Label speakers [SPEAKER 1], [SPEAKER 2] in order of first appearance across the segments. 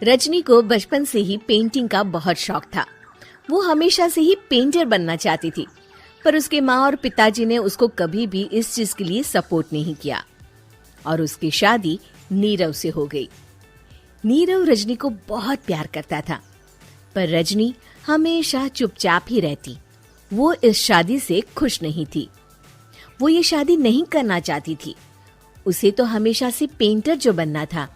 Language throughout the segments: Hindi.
[SPEAKER 1] रजनी को बचपन से ही पेंटिंग का बहुत शौक था। वो हमेशा से ही पेंटर बनना चाहती थी, पर उसके माँ और पिताजी ने उसको कभी भी इस चीज के लिए सपोर्ट नहीं किया और उसकी शादी नीरव से हो गई। नीरव रजनी को बहुत प्यार करता था, पर रजनी हमेशा चुपचाप ही रहती। वो इस शादी से खुश नहीं थी। वो ये शादी नहीं करना चाहती थी। उसे तो हमेशा से पेंटर जो बनना था।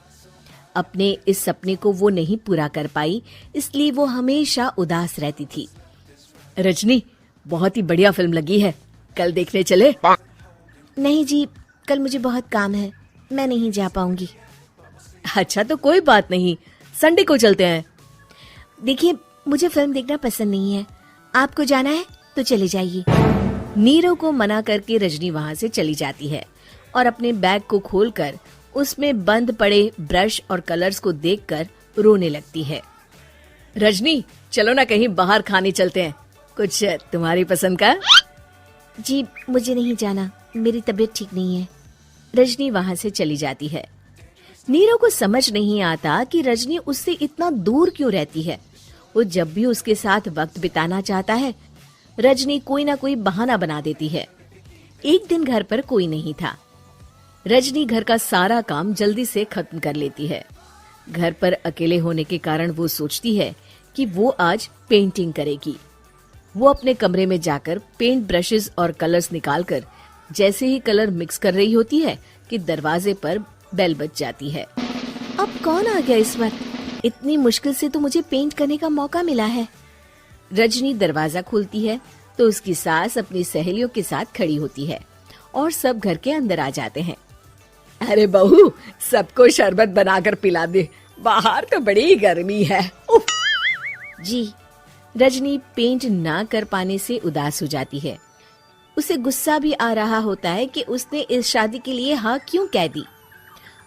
[SPEAKER 1] अपने इस सपने को वो नहीं पूरा कर पाई, इसलिए वो हमेशा उदास रहती थी। रजनी, बहुत ही बढ़िया फिल्म लगी है, कल देखने चले?
[SPEAKER 2] नहीं जी, कल मुझे बहुत काम है, मैं नहीं जा पाऊंगी।
[SPEAKER 1] अच्छा तो कोई बात नहीं, संडे को चलते हैं।
[SPEAKER 2] देखिए, मुझे फिल्म देखना पसंद नहीं है। आपको जाना है तो चले जाइए।
[SPEAKER 1] नीरव को मना करके रजनी वहाँ से चली जाती है और अपने बैग को खोलकर उसमें बंद पड़े ब्रश और कलर्स को देखकर रोने लगती है। रजनी, चलो ना कहीं बाहर खाने चलते हैं, कुछ तुम्हारी पसंद का।
[SPEAKER 2] जी, मुझे नहीं जाना, मेरी तबीयत ठीक नहीं है।
[SPEAKER 1] रजनी वहाँ से चली जाती है। नीरव को समझ नहीं आता कि रजनी उससे इतना दूर क्यों रहती है। वो जब भी उसके साथ वक्त बिताना चाहता है, रजनी कोई ना कोई बहाना बना देती है। एक दिन घर पर कोई नहीं था। रजनी घर का सारा काम जल्दी से खत्म कर लेती है। घर पर अकेले होने के कारण वो सोचती है कि वो आज पेंटिंग करेगी। वो अपने कमरे में जाकर पेंट ब्रशेस और कलर्स निकालकर जैसे ही कलर मिक्स कर रही होती है कि दरवाजे पर बेल बज जाती है।
[SPEAKER 2] अब कौन आ गया इस वक्त? इतनी मुश्किल से तो मुझे पेंट करने का मौका मिला है।
[SPEAKER 1] रजनी दरवाजा खोलती है तो उसकी सास अपनी सहेलियों के साथ खड़ी होती है और सब घर के अंदर आ जाते हैं। अरे बहू, सबको शरबत बनाकर पिला दे, बाहर तो बड़ी गर्मी है। उफ।
[SPEAKER 2] जी।
[SPEAKER 1] रजनी पेंट ना कर पाने से उदास हो जाती है। उसे गुस्सा भी आ रहा होता है कि उसने इस शादी के लिए हाँ क्यों कह दी।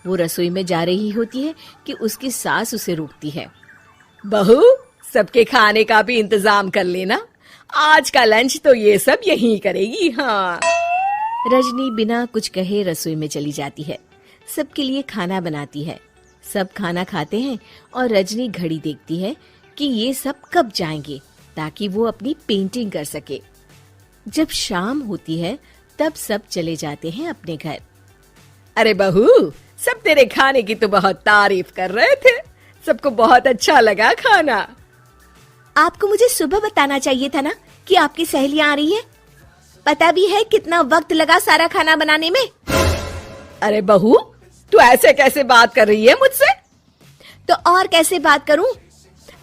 [SPEAKER 1] वो रसोई में जा रही होती है कि उसकी सास उसे रोकती है। बहू, सबके खाने का भी इंतजाम कर लेना, आज का लंच तो ये सब यहीं करेगी। हाँ। रजनी बिना कुछ कहे रसोई में चली जाती है। सबके लिए खाना बनाती है। सब खाना खाते हैं और रजनी घड़ी देखती है कि ये सब कब जाएंगे ताकि वो अपनी पेंटिंग कर सके। जब शाम होती है तब सब चले जाते हैं अपने घर। अरे बहू, सब तेरे खाने की तो बहुत तारीफ कर रहे थे, सबको बहुत अच्छा लगा खाना।
[SPEAKER 2] आपको मुझे सुबह बताना चाहिए था ना कि आपकी सहेलियां आ रही है। पता भी है कितना वक्त लगा सारा खाना बनाने में।
[SPEAKER 1] अरे बहू, तू ऐसे कैसे बात कर रही है मुझसे?
[SPEAKER 2] तो और कैसे बात करूं?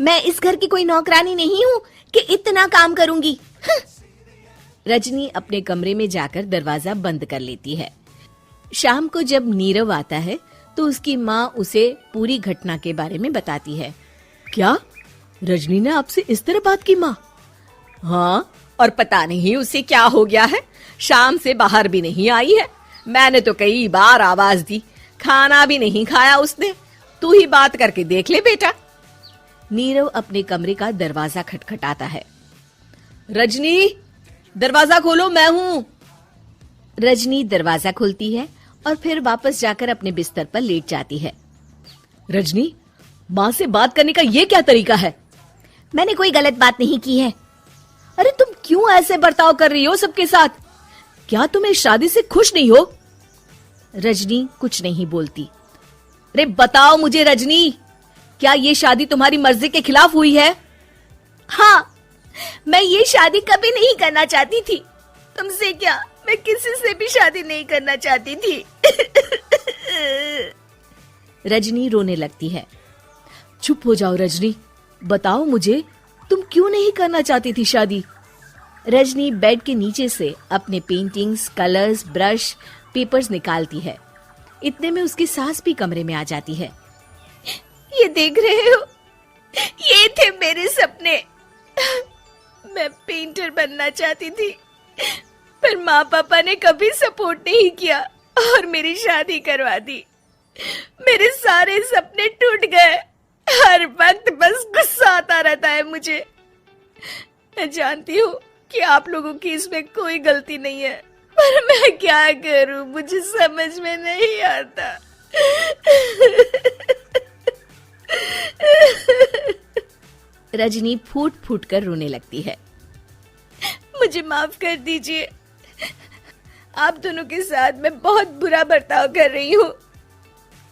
[SPEAKER 2] मैं इस घर की कोई नौकरानी नहीं हूँ कि इतना काम करूंगी।
[SPEAKER 1] रजनी अपने कमरे में जाकर दरवाजा बंद कर लेती है। शाम को जब नीरव आता है तो उसकी माँ उसे पूरी घटना के बारे में बताती है। क्या रजनी ने आपसे इस तरह बात की माँ? हाँ, और पता नहीं उसे क्या हो गया है, शाम से बाहर भी नहीं आई है। मैंने तो कई बार आवाज दी, खाना भी नहीं खाया उसने। तू ही बात करके देख ले बेटा। नीरव अपने कमरे का दरवाजा खटखटाता है। रजनी, दरवाजा खोलो, मैं हूँ। रजनी दरवाजा खोलती है और फिर वापस जाकर अपने बिस्तर पर लेट जाती है। रजनी, माँ से बात करने का ये क्या तरीका है?
[SPEAKER 2] मैंने कोई गलत बात नहीं की है।
[SPEAKER 1] अरे तुम क्यों ऐसे बर्ताव कर रही हो सबके साथ? क्या तुम इस शादी से खुश नहीं हो? रजनी कुछ नहीं बोलती। अरे बताओ मुझे रजनी, क्या ये शादी तुम्हारी मर्जी के खिलाफ हुई है?
[SPEAKER 2] हाँ, मैं ये शादी कभी नहीं करना चाहती थी। तुमसे क्या, मैं किसी से भी शादी नहीं करना चाहती थी।
[SPEAKER 1] रजनी रोने लगती है। चुप हो जाओ रजनी, बताओ मुझे, तुम क्यों नहीं करना चाहती थी शादी? रजनी बेड के नीचे से अपने पेंटिंग्स, कलर्स, ब्रश, पेपर्स निकालती है। इतने में उसकी सास भी कमरे में आ जाती है।
[SPEAKER 2] ये देख रहे हो, ये थे मेरे सपने। मैं पेंटर बनना चाहती थी, पर माँ पापा ने कभी सपोर्ट नहीं किया और मेरी शादी करवा दी। मेरे सारे सपने टूट गए। हर वक्त बस गुस्सा आता रहता है मुझे। मैं जानती हूँ कि आप लोगों की इसमें कोई गलती नहीं है, पर मैं क्या करूं, मुझे समझ में नहीं आता।
[SPEAKER 1] रजनी फूट फूट कर रोने लगती है।
[SPEAKER 2] मुझे माफ कर दीजिए, आप दोनों के साथ मैं बहुत बुरा बर्ताव कर रही हूँ।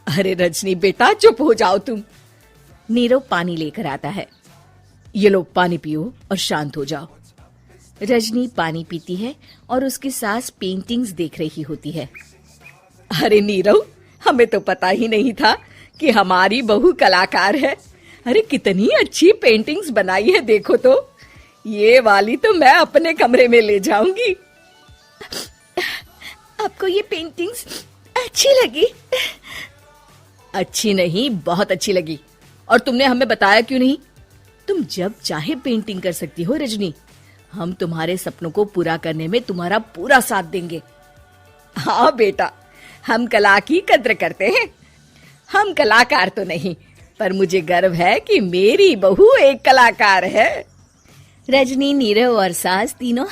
[SPEAKER 1] अरे रजनी बेटा चुप हो जाओ तुम। नीरव पानी लेकर आता है। ये लो पानी पियो और शांत हो जाओ। रजनी पानी पीती है और उसकी सास पेंटिंग्स देख रही होती है। अरे नीरव, हमें तो पता ही नहीं था कि हमारी बहू कलाकार है। अरे कितनी अच्छी पेंटिंग्स बनाई है, देखो तो। ये वाली तो मैं अपने कमरे में ले जाऊंगी।
[SPEAKER 2] आपको ये पेंटिंग्स अच्छी लगी?
[SPEAKER 1] अच्छी नहीं, बहुत अच्छी लगी। और तुमने हमें बताया क्यों नहीं? तुम जब चाहे पेंटिंग कर सकती हो रजनी। हम तुम्हारे सपनों को पूरा करने में तुम्हारा पूरा साथ देंगे। हाँ बेटा, हम कला की कद्र करते हैं। हम कलाकार तो नहीं, पर मुझे गर्व है कि मेरी बहू एक कलाकार है। रजनी, नीरव और सास तीनों